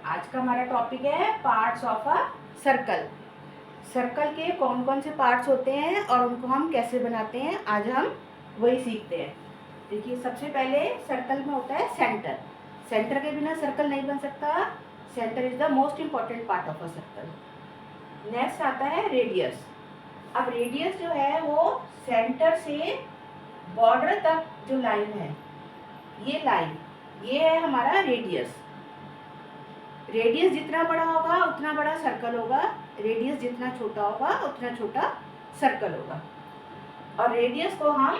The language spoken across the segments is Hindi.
आज का हमारा टॉपिक है parts of a circle. Circle के कौन कौन से पार्ट्स होते हैं और उनको हम कैसे बनाते हैं, आज हम वही सीखते हैं। देखिए, सबसे पहले सर्कल में होता है सेंटर। सेंटर के बिना सर्कल नहीं बन सकता। Centre is the most important part of a circle. Next आता है रेडियस। अब रेडियस जो है वो सेंटर से बॉर्डर तक जो लाइन है, ये लाइन, ये है हमारा रेडियस। रेडियस जितना बड़ा होगा उतना बड़ा सर्कल होगा, रेडियस जितना छोटा होगा उतना छोटा सर्कल होगा। और रेडियस को हम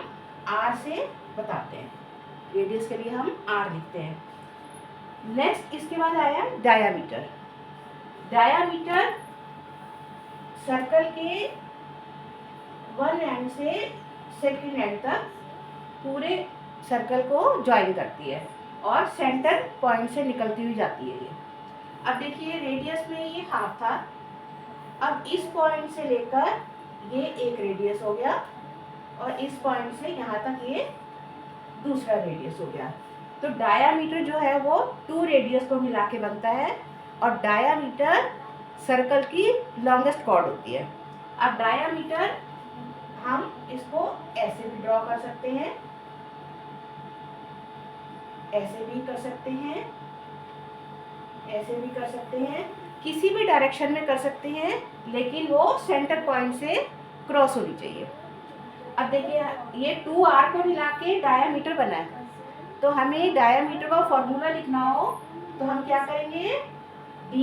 आर से बताते हैं। रेडियस के लिए हम आर लिखते हैं। नेक्स्ट इसके बाद आया डायामीटर। डायामीटर सर्कल के वन एंड से सेकंड एंड तक पूरे सर्कल को ज्वाइन करती है और सेंटर पॉइंट से निकलती हुई जाती है ये। अब देखिए, रेडियस में ये हाफ था, अब इस पॉइंट से लेकर ये एक रेडियस हो गया और इस पॉइंट से यहाँ तक ये दूसरा रेडियस हो गया। तो डायामीटर जो है वो 2 रेडियस को मिला के बनता है और डायामीटर सर्कल की लॉन्गेस्ट कॉर्ड होती है। अब डायामीटर हम इसको ऐसे भी ड्रॉ कर सकते हैं, ऐसे भी कर सकते हैं, ऐसे भी कर सकते हैं, किसी भी डायरेक्शन में कर सकते हैं, लेकिन वो सेंटर पॉइंट से क्रॉस होनी चाहिए। अब देखिए, ये 2r को मिला के डायामीटर बना है, तो हमें डायामीटर का फॉर्मूला लिखना हो तो हम क्या करेंगे, d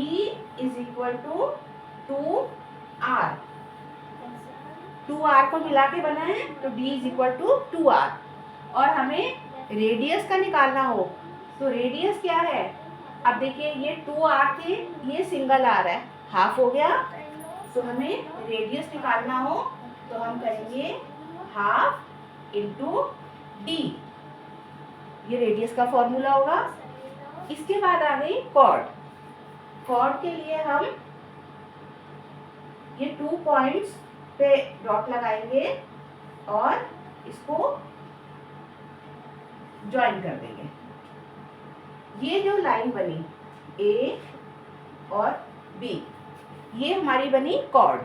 is equal to 2r। 2r को मिला के बना है तो d is equal to 2r। और हमें रेडियस का निकालना हो तो रेडियस क्या है, अब देखिए ये 2r थे, ये सिंगल r है, हाफ हो गया। तो हमें रेडियस निकालना हो तो हम करेंगे हाफ इंटू डी, ये रेडियस का फॉर्मूला होगा। इसके बाद आ गई कॉर्ड। कॉर्ड के लिए हम ये 2 पॉइंट्स पे डॉट लगाएंगे और इसको ज्वाइन कर देंगे। ये जो लाइन बनी ए और बी, ये हमारी बनी कॉर्ड।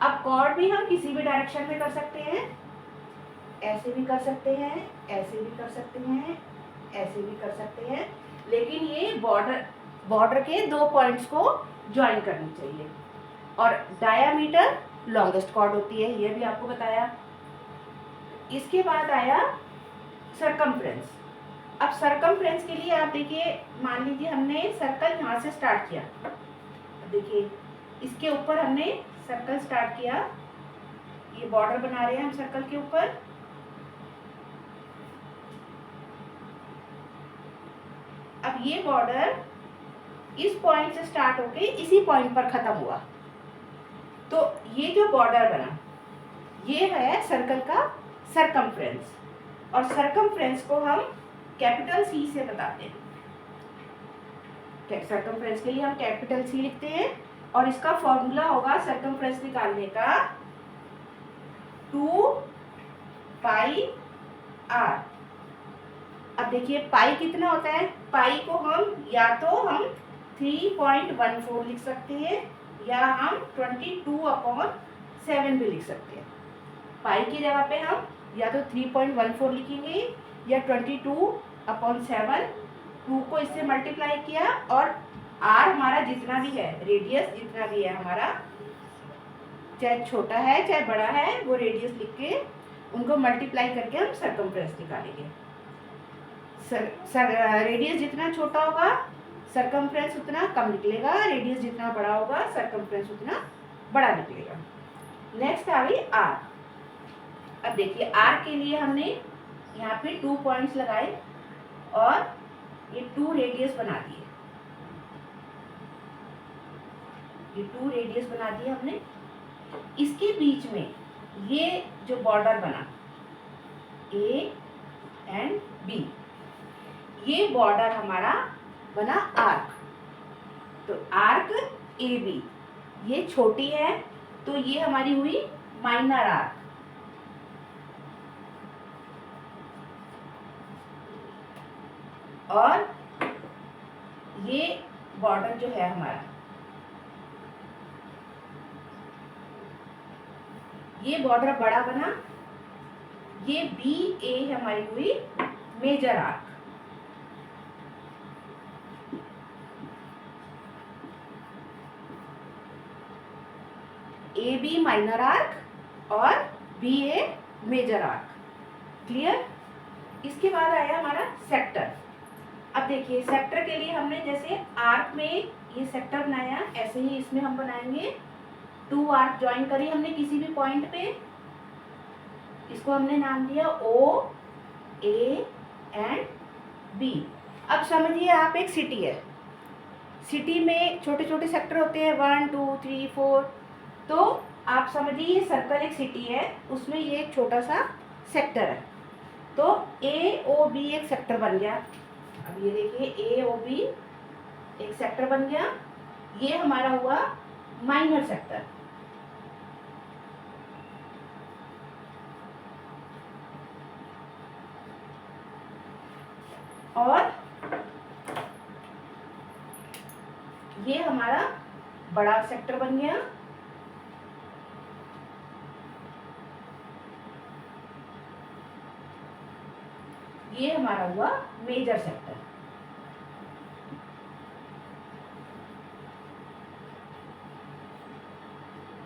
अब कॉर्ड भी हम किसी भी डायरेक्शन में कर सकते हैं, ऐसे भी कर सकते हैं, ऐसे भी कर सकते हैं, ऐसे भी कर सकते हैं, लेकिन ये बॉर्डर के 2 पॉइंट्स को ज्वाइन करनी चाहिए। और डायामीटर लॉन्गेस्ट कॉर्ड होती है, ये भी आपको बताया। इसके बाद आया सरकमफ्रेंस। अब सरकमफ्रेंस के लिए आप देखिए, मान लीजिए हमने सर्कल यहाँ से स्टार्ट किया, देखिए इसके ऊपर हमने सर्कल स्टार्ट किया, ये बॉर्डर बना रहे हैं हम सर्कल के ऊपर। अब ये बॉर्डर इस पॉइंट से स्टार्ट होके इसी पॉइंट पर खत्म हुआ, तो ये जो बॉर्डर बना ये है सर्कल का सरकमफ्रेंस। और सरकमफ्रेंस को हम कैपिटल सी से बताते हैं। सरकमफ्रेंस के लिए हम कैपिटल सी लिखते हैं और इसका फॉर्मूला होगा सरकमफ्रेंस निकालने का 2 पाई r। अब देखिए पाई कितना होता है, पाई को हम या तो हम 3.14 लिख सकते हैं या हम 22/7 भी लिख सकते हैं। पाई की जगह पे हम या तो 3.14 लिखेंगे या 22/7, 2 को इससे मल्टीप्लाई किया और r हमारा जितना भी है, रेडियस जितना भी है हमारा, चाहे छोटा है चाहे बड़ा है, वो रेडियस लिख के उनको मल्टीप्लाई करके हम सरकमफ्रेंस निकालेंगे। रेडियस जितना छोटा होगा सरकमफ्रेंस उतना कम निकलेगा, रेडियस जितना बड़ा होगा सरकमफ्रेंस उतना बड़ा निकलेगा। नेक्स्ट आ गई r। अब देखिए r के लिए हमने यहाँ पे 2 पॉइंट्स लगाए और ये 2 रेडियस बना दिए, ये 2 रेडियस बना दिए हमने। इसके बीच में ये जो बॉर्डर बना ए एंड बी, ये बॉर्डर हमारा बना आर्क। तो आर्क ए बी, ये छोटी है तो ये हमारी हुई माइनर आर्क। और ये बॉर्डर जो है हमारा, ये बॉर्डर बड़ा बना, ये बी ए हमारी हुई major arc, A B minor arc और B A major arc. Clear? इसके बाद आया हमारा सेक्टर। अब देखिए सेक्टर के लिए हमने जैसे आर्क में ये सेक्टर बनाया, ऐसे ही इसमें हम बनाएंगे 2 आर्क ज्वाइन करी हमने किसी भी पॉइंट पे, इसको हमने नाम दिया ओ ए एंड बी। अब समझिए आप एक सिटी है, सिटी में छोटे छोटे सेक्टर होते हैं 1 2 3 4, तो आप समझिए ये सर्कल एक सिटी है, उसमें ये एक छोटा सा सेक्टर है, तो ए ओ बी एक सेक्टर बन गया। अब ये देखिए ए ओ बी एक सेक्टर बन गया, ये हमारा हुआ माइनर सेक्टर। और ये हमारा बड़ा सेक्टर बन गया। ये हमारा हुआ मेजर सेक्टर।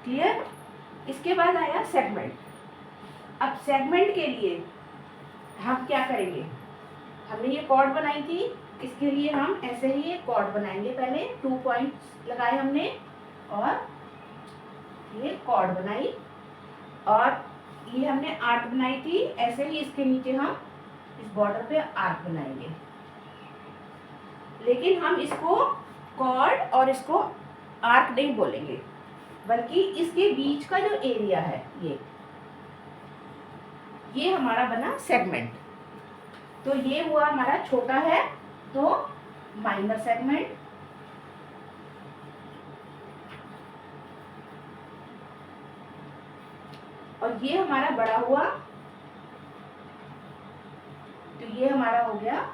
क्लियर? इसके बाद आया सेगमेंट। अब सेगमेंट के लिए हम क्या करेंगे, हमने ये कॉर्ड बनाई थी, इसके लिए हम ऐसे ही एक कॉर्ड बनाएंगे। पहले 2 पॉइंट्स लगाए हमने और ये कॉर्ड बनाई, और ये हमने आर्क बनाई थी, ऐसे ही इसके नीचे हम इस बॉर्डर पे आर्क बनाएंगे। लेकिन हम इसको कॉर्ड और इसको आर्क नहीं बोलेंगे, बल्कि इसके बीच का जो एरिया है ये हमारा बना सेगमेंट। तो ये हुआ हमारा छोटा है तो माइनर सेगमेंट, और ये हमारा बड़ा हुआ तो ये हमारा हो गया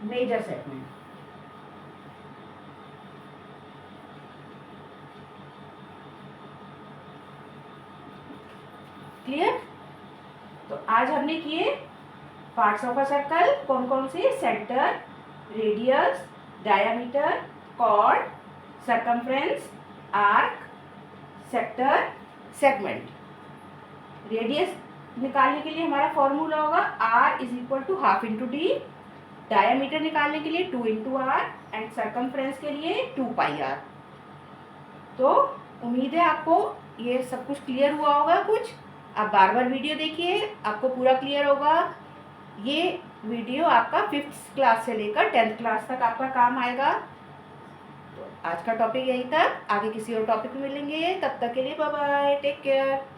मेजर सेगमेंट। क्लियर? तो आज हमने किए पार्ट्स ऑफ अ सर्कल, कौन कौन से, centre, radius, diameter, chord, circumference, arc, sector, segment. Radius निकालने के लिए हमारा फॉर्मूला होगा r is equal to half into D, diameter निकालने के लिए 2 इंटू आर, एंड सर्कमफ्रेंस के लिए 2 पाई आर। तो उम्मीद है आपको ये सब कुछ क्लियर हुआ होगा। कुछ आप बार बार वीडियो देखिए, आपको पूरा क्लियर होगा। ये वीडियो आपका 5th क्लास से लेकर 10th क्लास तक आपका काम आएगा। तो आज का टॉपिक यहीं तक, आगे किसी और टॉपिक में मिलेंगे, तब तक के लिए बाय बाय, टेक केयर।